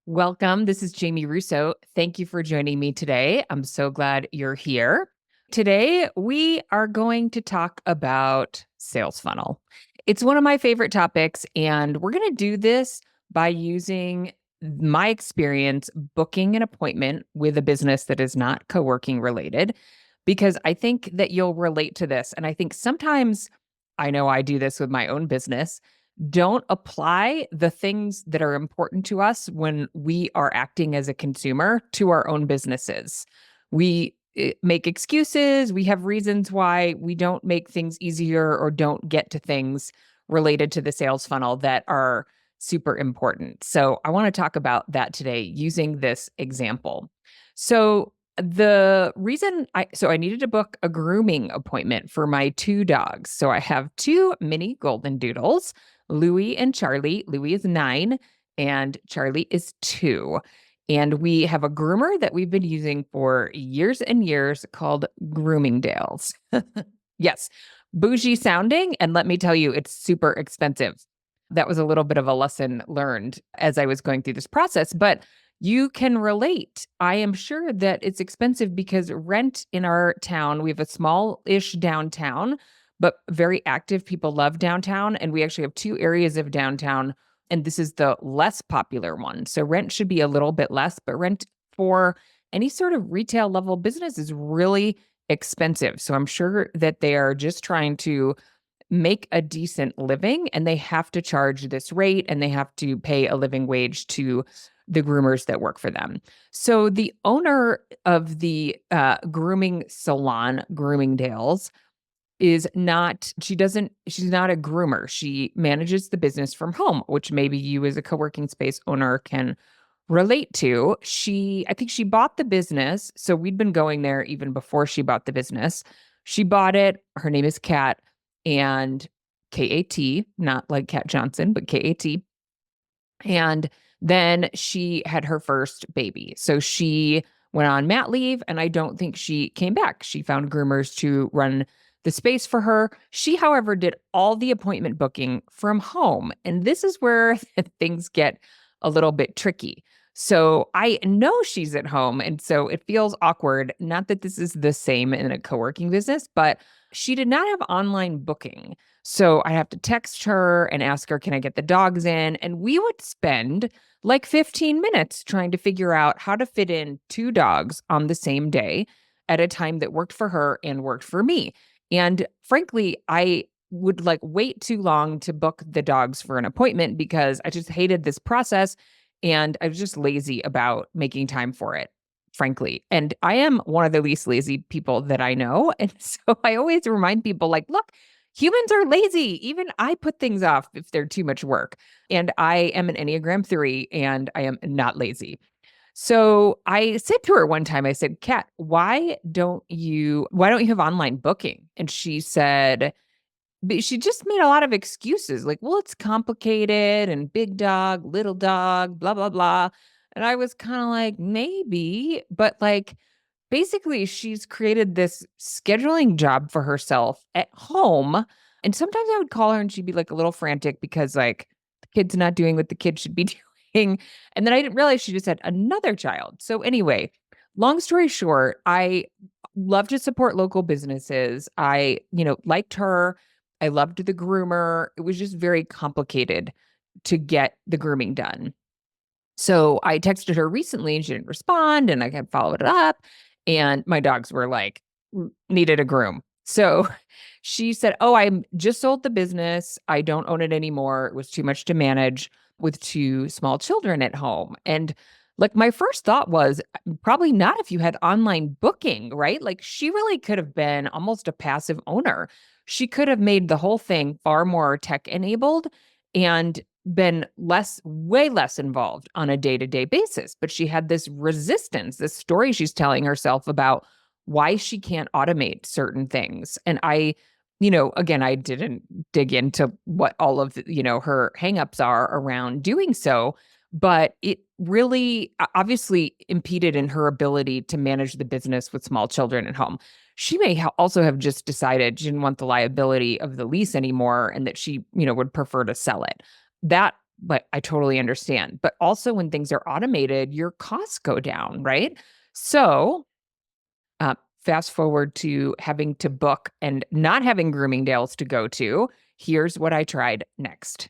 Welcome. This is Jamie Russo. Thank you for joining me today. I'm so glad you're here. Today, we are going to talk about sales funnel. It's one of my favorite topics, and we're going to do this by using my experience booking an appointment with a business that is not co-working related, because I think that you'll relate to this. And I think sometimes, I know I do this with my own business, don't apply the things that are important to us when we are acting as a consumer to our own businesses. We make excuses. We have reasons why we don't make things easier or don't get to things related to the sales funnel that are super important. So I want to talk about that today using this example. So the reason I needed to book a grooming appointment for my two dogs. So I have two mini golden doodles, Louie and Charlie. Louie is 9 and Charlie is 2. And we have a groomer that we've been using for years and years called Groomingdale's. Yes, bougie sounding. And let me tell you, it's super expensive. That was a little bit of a lesson learned as I was going through this process, but you can relate. I am sure that it's expensive because rent in our town, we have a small-ish downtown, but very active. People love downtown. And we actually have two areas of downtown, and this is the less popular one. So rent should be a little bit less, but rent for any sort of retail level business is really expensive. So I'm sure that they are just trying to make a decent living and they have to charge this rate and they have to pay a living wage to the groomers that work for them. So the owner of the grooming salon, Groomingdale's, she's not a groomer. She manages the business from home, which maybe you as a co-working space owner can relate to. I think she bought the business. So we'd been going there even before she bought the business. She bought it. Her name is Kat, and Kat, not like Kat Johnson, but Kat. And then she had her first baby. So she went on mat leave, and I don't think she came back. She found groomers to run the space for her. She, however, did all the appointment booking from home. And this is where things get a little bit tricky. So I know she's at home, and so it feels awkward. Not that this is the same in a co-working business, but she did not have online booking. So I have to text her and ask her, can I get the dogs in? And we would spend like 15 minutes trying to figure out how to fit in two dogs on the same day at a time that worked for her and worked for me. And frankly, I would like wait too long to book the dogs for an appointment because I just hated this process and I was just lazy about making time for it, frankly. And I am one of the least lazy people that I know. And so I always remind people like, look, humans are lazy. Even I put things off if they're too much work. And I am an Enneagram 3 and I am not lazy. So I said to her one time, I said, Kat, why don't you have online booking? And she said, but she just made a lot of excuses like, well, it's complicated and big dog, little dog, blah, blah, blah. And I was kind of like, maybe, but like, basically, she's created this scheduling job for herself at home. And sometimes I would call her and she'd be like a little frantic because like the kid's not doing what the kid should be doing. And then I didn't realize she just had another child. So anyway, long story short, I love to support local businesses. I, liked her. I loved the groomer. It was just very complicated to get the grooming done. So I texted her recently and she didn't respond, and I had followed it up, and my dogs were like, needed a groom. So she said, oh, I just sold the business. I don't own it anymore. It was too much to manage with two small children at home. And like my first thought was probably not if you had online booking, right? Like she really could have been almost a passive owner. She could have made the whole thing far more tech enabled and been way less involved on a day-to-day basis. But she had this resistance, this story she's telling herself about why she can't automate certain things. And I, again, I didn't dig into what all of, her hangups are around doing so, but it really obviously impeded in her ability to manage the business with small children at home. She may also have just decided she didn't want the liability of the lease anymore and that she, would prefer to sell it. That but I totally understand. But also when things are automated, your costs go down, right? So fast forward to having to book and not having grooming dales to go to. Here's what I tried next.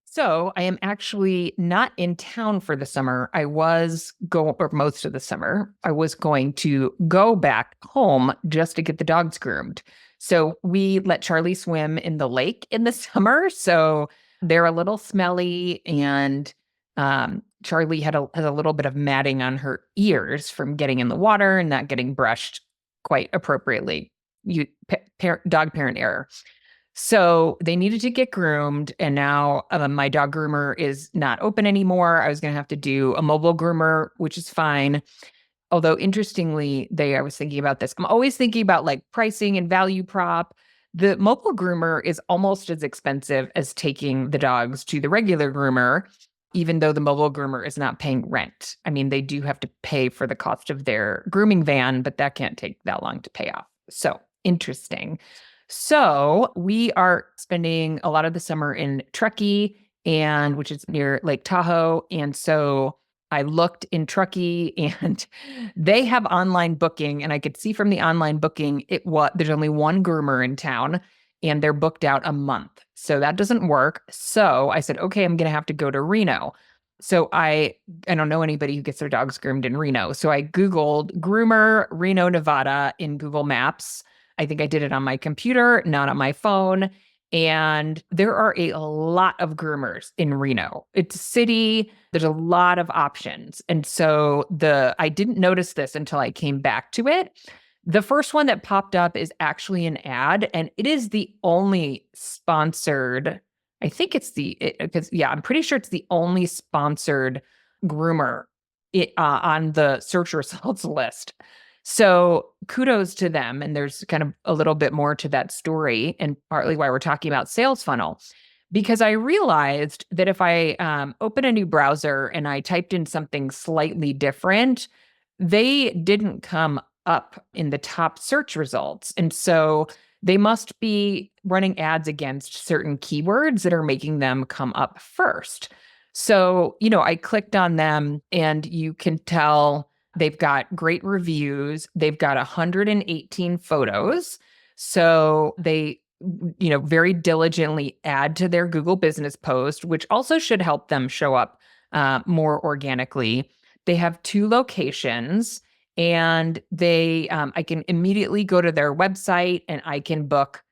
So I am actually not in town for the summer. I was going, or most of the summer, I was going to go back home just to get the dogs groomed. So we let Charlie swim in the lake in the summer. So they're a little smelly, and Charlie has a little bit of matting on her ears from getting in the water and not getting brushed quite appropriately. Dog parent error. So they needed to get groomed, and now my dog groomer is not open anymore. I was going to have to do a mobile groomer, which is fine. Although interestingly, I was thinking about this. I'm always thinking about like pricing and value prop. The mobile groomer is almost as expensive as taking the dogs to the regular groomer, even though the mobile groomer is not paying rent. I mean, they do have to pay for the cost of their grooming van, but that can't take that long to pay off. So interesting. So we are spending a lot of the summer in Truckee, and which is near Lake Tahoe. And so I looked in Truckee, and they have online booking, and I could see from the online booking there's only one groomer in town, and they're booked out a month. So that doesn't work. So I said, okay, I'm going to have to go to Reno. So I don't know anybody who gets their dogs groomed in Reno. So I Googled groomer Reno, Nevada in Google Maps. I think I did it on my computer, not on my phone. And there are a lot of groomers in Reno. It's a city. There's a lot of options. And so I didn't notice this until I came back to it. The first one that popped up is actually an ad, and it is the only sponsored, I think I'm pretty sure it's the only sponsored groomer on the search results list. So kudos to them. And there's kind of a little bit more to that story, and partly why we're talking about sales funnel, because I realized that if I open a new browser and I typed in something slightly different, they didn't come up in the top search results. And so they must be running ads against certain keywords that are making them come up first. So, I clicked on them, and you can tell they've got great reviews. They've got 118 photos. So they, very diligently add to their Google business post, which also should help them show up more organically. They have 2 locations, and I can immediately go to their website and I can book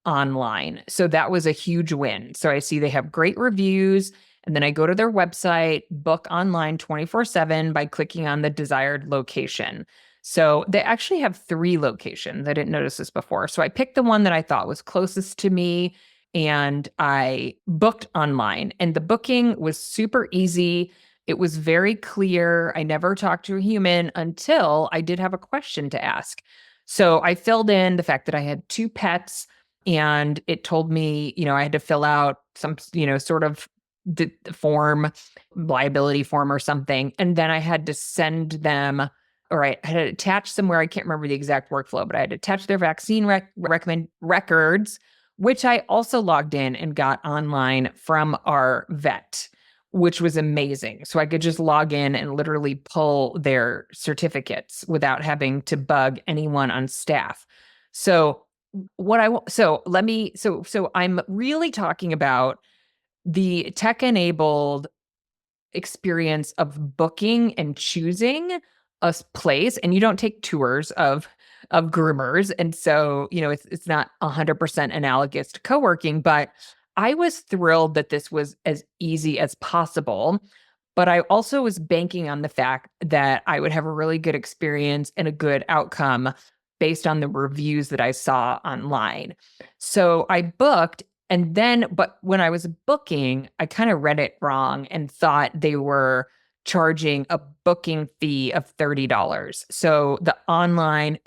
online. So that was a huge win. So I see they have great reviews, and then I go to their website, book online 24/7 by clicking on the desired location. So they actually have 3 locations. I didn't notice this before. So I picked the one that I thought was closest to me, and I booked online, and the booking was super easy. It was very clear. I never talked to a human until I did have a question to ask. So I filled in the fact that I had 2 pets, and it told me, I had to fill out some, sort of the form, liability form or something. And then I had to send them, or I had to attach somewhere. I can't remember the exact workflow, but I had to attach their vaccine recommend records, which I also logged in and got online from our vet, which was amazing. So I could just log in and literally pull their certificates without having to bug anyone on staff. So I'm really talking about the tech-enabled experience of booking and choosing a place, and you don't take tours of groomers. And so, it's not 100% analogous to co-working, but I was thrilled that this was as easy as possible. But I also was banking on the fact that I would have a really good experience and a good outcome based on the reviews that I saw online. So I booked, but when I was booking, I kind of read it wrong and thought they were charging a booking fee of $30. So the online,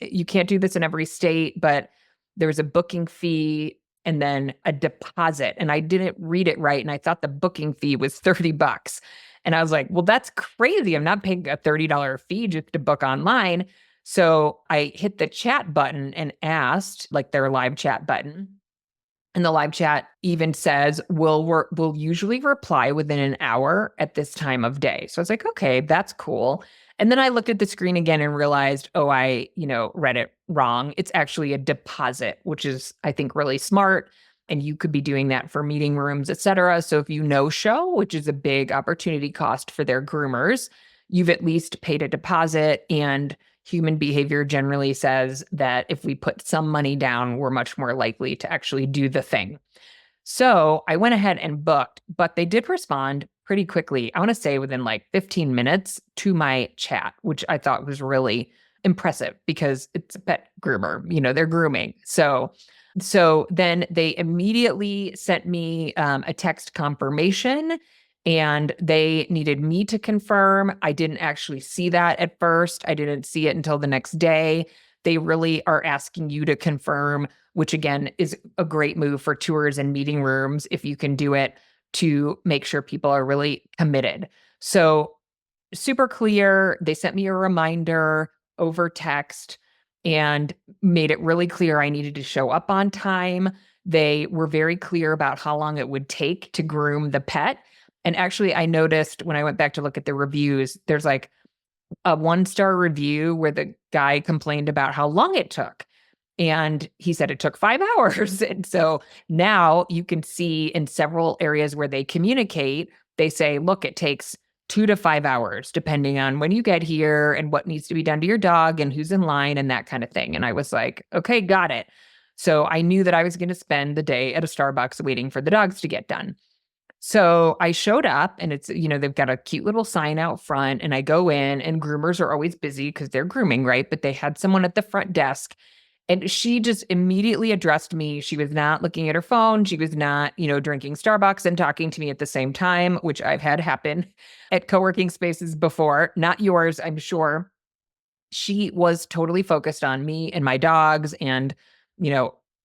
you can't do this in every state, but there was a booking fee and then a deposit. And I didn't read it right, and I thought the booking fee was $30. And I was like, well, that's crazy. I'm not paying a $30 fee just to book online. So I hit the chat button and asked, like their live chat button, And the live chat even says, we'll usually reply within an hour at this time of day. So I was like, okay, that's cool. And then I looked at the screen again and realized, oh, I, read it wrong. It's actually a deposit, which is, I think, really smart. And you could be doing that for meeting rooms, et cetera. So if you no-show, which is a big opportunity cost for their groomers, you've at least paid a deposit. And human behavior generally says that if we put some money down, we're much more likely to actually do the thing. So I went ahead and booked, but they did respond pretty quickly. I want to say within like 15 minutes to my chat, which I thought was really impressive because it's a pet groomer, they're grooming. So then they immediately sent me a text confirmation, and they needed me to confirm. I didn't actually see that at first. I didn't see it until the next day. They really are asking you to confirm, which again is a great move for tours and meeting rooms if you can do it, to make sure people are really committed. So super clear. They sent me a reminder over text and made it really clear I needed to show up on time. They were very clear about how long it would take to groom the pet. And actually, I noticed when I went back to look at the reviews, there's like a 1-star review where the guy complained about how long it took. And he said it took 5 hours. And so now you can see in several areas where they communicate, they say, look, it takes 2 to 5 hours, depending on when you get here and what needs to be done to your dog and who's in line and that kind of thing. And I was like, okay, got it. So I knew that I was going to spend the day at a Starbucks waiting for the dogs to get done. So I showed up, and it's, they've got a cute little sign out front, and I go in, and groomers are always busy because they're grooming, right? But they had someone at the front desk, and she just immediately addressed me. She was not looking at her phone. She was not, drinking Starbucks and talking to me at the same time, which I've had happen at co-working spaces before. Not yours, I'm sure. She was totally focused on me and my dogs and,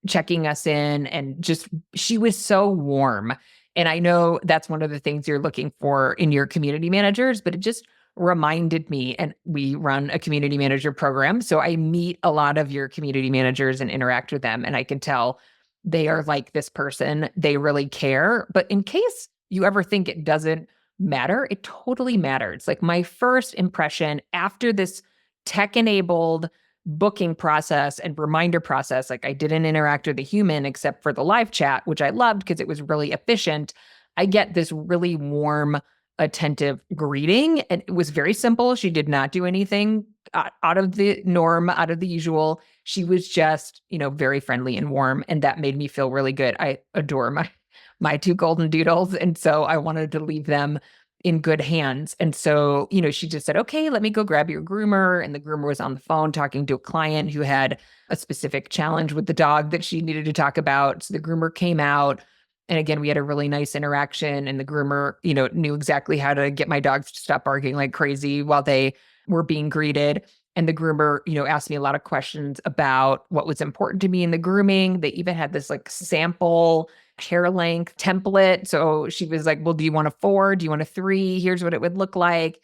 checking us in, and just, she was so warm. And I know that's one of the things you're looking for in your community managers, but it just reminded me, and we run a community manager program. So I meet a lot of your community managers and interact with them. And I can tell they are like this person. They really care. But in case you ever think it doesn't matter, it totally matters. Like my first impression after this tech-enabled booking process and reminder process, like I didn't interact with a human except for the live chat, which I loved because it was really efficient. I get this really warm, attentive greeting, and it was very simple. She did not do anything out of the norm, out of the usual. She was just, very friendly and warm, and that made me feel really good. I adore my 2 golden doodles, and so I wanted to leave them in good hands. And so, she just said, okay, let me go grab your groomer. And the groomer was on the phone talking to a client who had a specific challenge with the dog that she needed to talk about. So the groomer came out. And again, we had a really nice interaction, and the groomer, knew exactly how to get my dogs to stop barking like crazy while they were being greeted. And the groomer, asked me a lot of questions about what was important to me in the grooming. They even had this like sample hair length template. So she was like, well, do you want a 4? Do you want a 3? Here's what it would look like.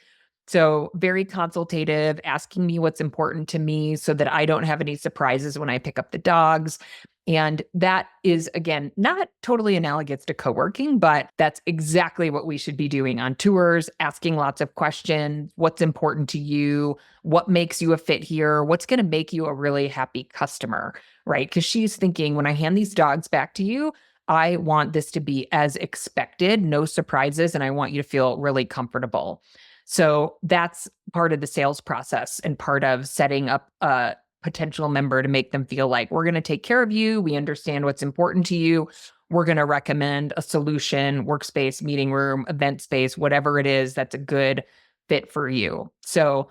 So very consultative, asking me what's important to me so that I don't have any surprises when I pick up the dogs. And that is, again, not totally analogous to co-working, but that's exactly what we should be doing on tours, asking lots of questions. What's important to you? What makes you a fit here? What's going to make you a really happy customer, right? Because she's thinking, when I hand these dogs back to you, I want this to be as expected, no surprises, and I want you to feel really comfortable. So that's part of the sales process and part of setting up a potential member to make them feel like we're going to take care of you. We understand what's important to you. We're going to recommend a solution, workspace, meeting room, event space, whatever it is that's a good fit for you. So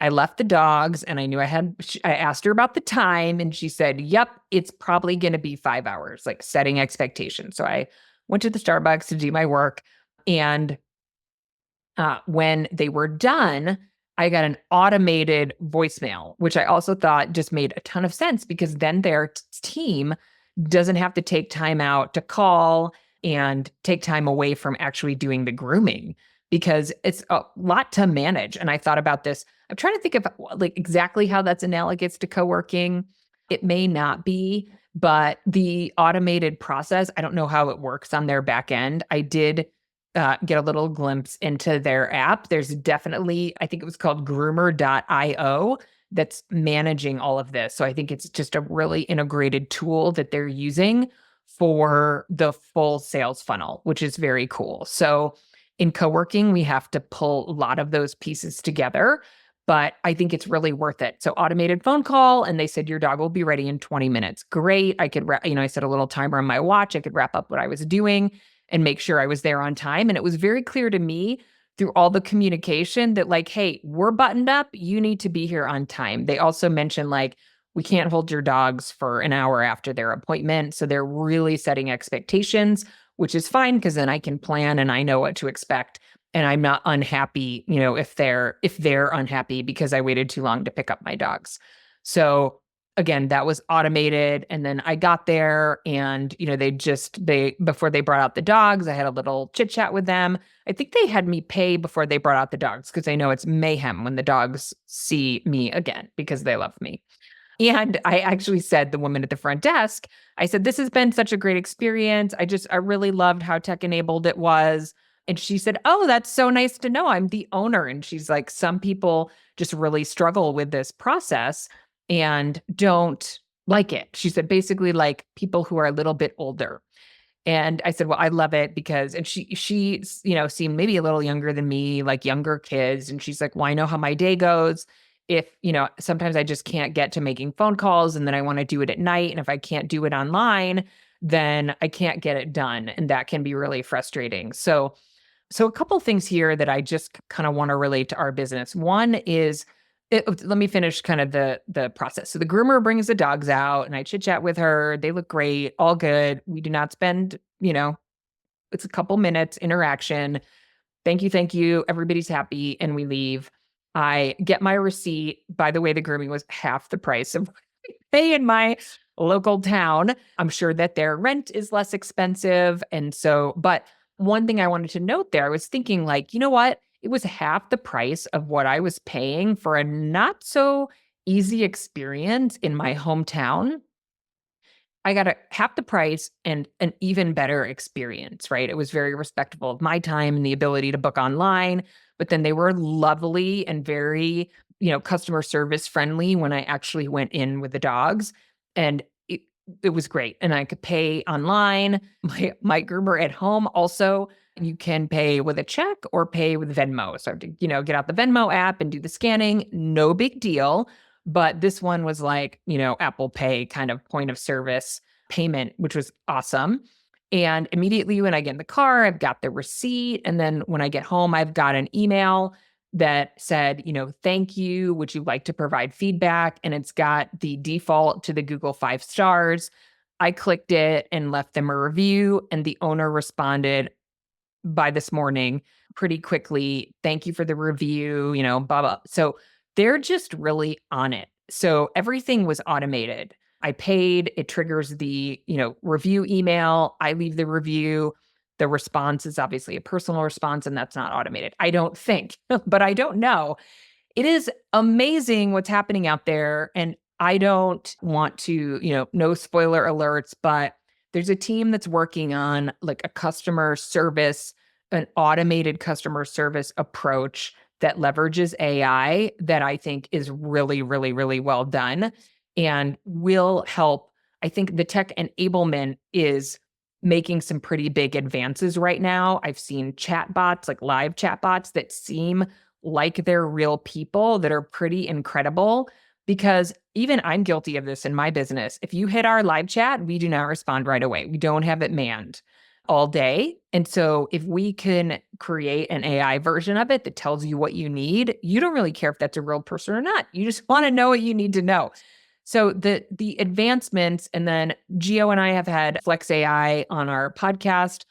I left the dogs, and I knew I asked her about the time, and she said, yep, it's probably going to be 5 hours, like setting expectations. So I went to the Starbucks to do my work, and when they were done, I got an automated voicemail, which I also thought just made a ton of sense, because then their team doesn't have to take time out to call and take time away from actually doing the grooming, because it's a lot to manage. And I thought about this. I'm trying to think of like exactly how that's analogous to co-working. It may not be, But the automated process, I don't know how it works on their back end. I did get a little glimpse into their app. There's definitely, I think it was called Groomer.io, that's managing all of this. So I think it's just a really integrated tool that they're using for the full sales funnel, which is very cool. So in co-working, we have to pull a lot of those pieces together, but I think it's really worth it. So automated phone call, and they said your dog will be ready in 20 minutes. Great. I could, I set a little timer on my watch. I could wrap up what I was doing and make sure I was there on time. And it was very clear to me through all the communication that like, hey, we're buttoned up. You need to be here on time. They also mentioned like, we can't hold your dogs for an hour after their appointment. So they're really setting expectations, which is fine because then I can plan and I know what to expect. And I'm not unhappy, if they're unhappy because I waited too long to pick up my dogs. So again, that was automated. And then I got there and, before they brought out the dogs, I had a little chit chat with them. I think they had me pay before they brought out the dogs because I know it's mayhem when the dogs see me again because they love me. And I actually said, the woman at the front desk, I said, this has been such a great experience. I really loved how tech enabled it was. And she said, oh, that's so nice to know. I'm the owner. And she's like, some people just really struggle with this process and don't like it. She said, basically like people who are a little bit older. And I said, well, I love it because, and she, seemed maybe a little younger than me, like younger kids. And she's like, well, I know how my day goes. If, sometimes I just can't get to making phone calls and then I want to do it at night. And if I can't do it online, then I can't get it done. And that can be really frustrating. So a couple things here that I just kind of want to relate to our business. One is, let me finish kind of the process. So the groomer brings the dogs out and I chit chat with her. They look great, all good. We do not spend, it's a couple minutes interaction. Thank you. Everybody's happy. And we leave. I get my receipt. By the way, the grooming was half the price of what I pay in my local town. I'm sure that their rent is less expensive. And so, but one thing I wanted to note there, I was thinking like, you know what? It was half the price of what I was paying for a not so easy experience in my hometown. I got half the price and an even better experience, right? It was very respectful of my time and the ability to book online, but then they were lovely and very, customer service friendly when I actually went in with the dogs. And it was great. And I could pay online. My groomer at home also, you can pay with a check or pay with Venmo. So I have to, get out the Venmo app and do the scanning. No big deal. But this one was like, Apple Pay kind of point of service payment, which was awesome. And immediately when I get in the car, I've got the receipt. And then when I get home, I've got an email that said, thank you. Would you like to provide feedback? And it's got the default to the Google 5 stars. I clicked it and left them a review. And the owner responded by this morning pretty quickly. Thank you for the review, blah, blah. So they're just really on it. So everything was automated. I paid, it triggers the, review email. I leave the review. The response is obviously a personal response and that's not automated. I don't think, but I don't know. It is amazing what's happening out there. And I don't want to, no spoiler alerts, but there's a team that's working on like a customer service, an automated customer service approach that leverages AI that I think is really, really, really well done and will help. I think the tech enablement is making some pretty big advances right now. I've seen chatbots, like live chatbots that seem like they're real people that are pretty incredible because even I'm guilty of this in my business. If you hit our live chat, we do not respond right away. We don't have it manned all day. And so if we can create an AI version of it that tells you what you need, you don't really care if that's a real person or not. You just want to know what you need to know. So the advancements, and then Gio and I have had Flex AI on our podcast.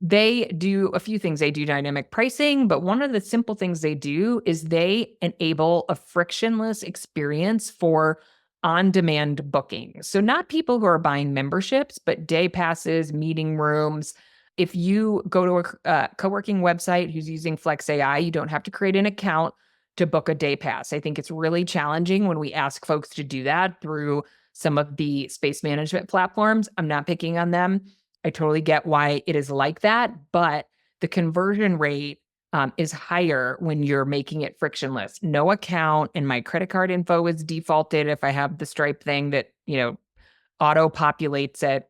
They do a few things. They do dynamic pricing, but one of the simple things they do is they enable a frictionless experience for on-demand booking. So not people who are buying memberships, but day passes, meeting rooms. If you go to a co-working website who's using Flex AI, you don't have to create an account to book a day pass. I think it's really challenging when we ask folks to do that through some of the space management platforms. I'm not picking on them. I totally get why it is like that, but the conversion rate is higher when you're making it frictionless. No account, and my credit card info is defaulted if I have the Stripe thing that, auto populates it.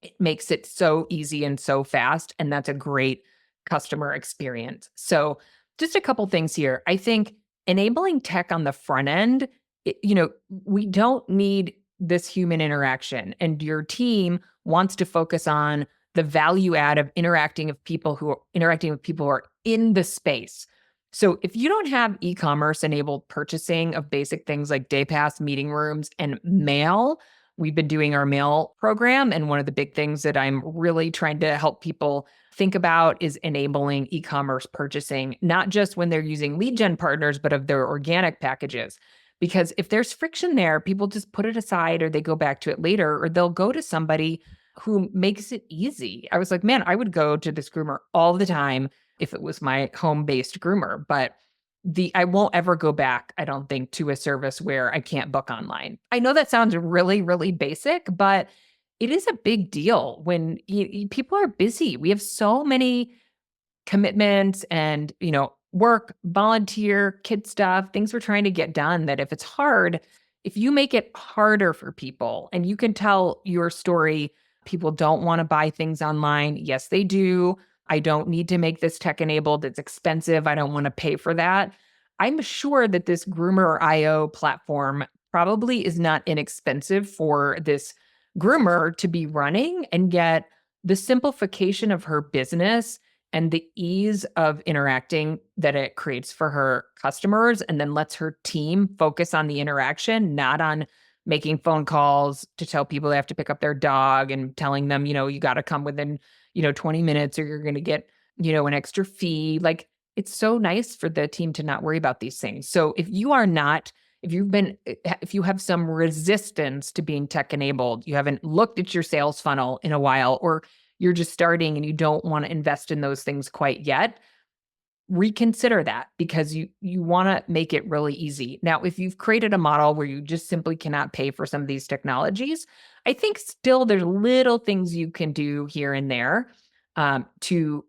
It makes it so easy and so fast, and that's a great customer experience. So, just a couple things here. I think enabling tech on the front end, we don't need this human interaction, and your team wants to focus on the value add of interacting with people who are in the space. So, if you don't have e-commerce enabled purchasing of basic things like day pass, meeting rooms, and mail, we've been doing our mail program. And one of the big things that I'm really trying to help people think about is enabling e-commerce purchasing, not just when they're using lead gen partners, but of their organic packages. Because if there's friction there, people just put it aside or they go back to it later, or they'll go to somebody who makes it easy. I was like, man, I would go to this groomer all the time if it was my home-based groomer. But I won't ever go back, I don't think, to a service where I can't book online. I know that sounds really, really basic, but it is a big deal when people are busy. We have so many commitments and, work, volunteer, kid stuff, things we're trying to get done, that if it's hard, if you make it harder for people and you can tell your story, people don't want to buy things online. Yes, they do. I don't need to make this tech enabled. It's expensive. I don't want to pay for that. I'm sure that this Groomer IO platform probably is not inexpensive for this groomer to be running, and yet the simplification of her business and the ease of interacting that it creates for her customers, and then lets her team focus on the interaction, not on making phone calls to tell people they have to pick up their dog and telling them, you got to come within, 20 minutes or you're going to get, an extra fee. Like, it's so nice for the team to not worry about these things. So if you have some resistance to being tech enabled, you haven't looked at your sales funnel in a while, or you're just starting and you don't want to invest in those things quite yet, reconsider that, because you want to make it really easy. Now, if you've created a model where you just simply cannot pay for some of these technologies, I think still there's little things you can do here and there to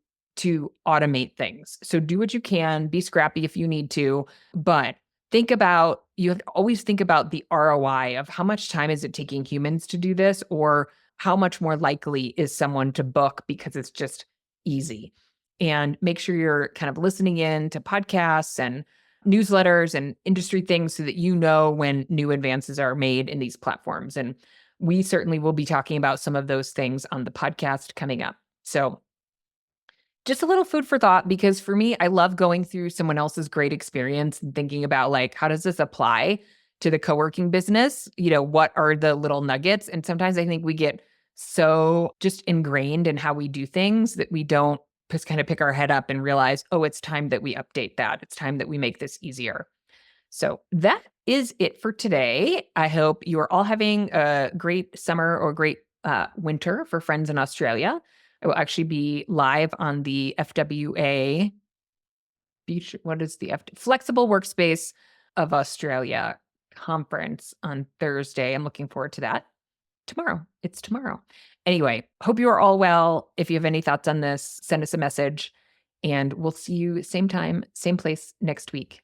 automate things. So do what you can, be scrappy if you need to, but you have to always think about the ROI of how much time is it taking humans to do this, or how much more likely is someone to book because it's just easy. And make sure you're kind of listening in to podcasts and newsletters and industry things so that you know when new advances are made in these platforms. And we certainly will be talking about some of those things on the podcast coming up. So just a little food for thought, because for me, I love going through someone else's great experience and thinking about, like, how does this apply to the co-working business? What are the little nuggets? And sometimes I think we get so just ingrained in how we do things that we don't just kind of pick our head up and realize, oh, it's time that we update that. It's time that we make this easier. So that is it for today. I hope you are all having a great summer or great winter for friends in Australia. I will actually be live on the FWA Beach. What is the Flexible Workspace of Australia conference on Thursday. I'm looking forward to that. It's tomorrow. Anyway, hope you are all well. If you have any thoughts on this, send us a message, and we'll see you same time, same place next week.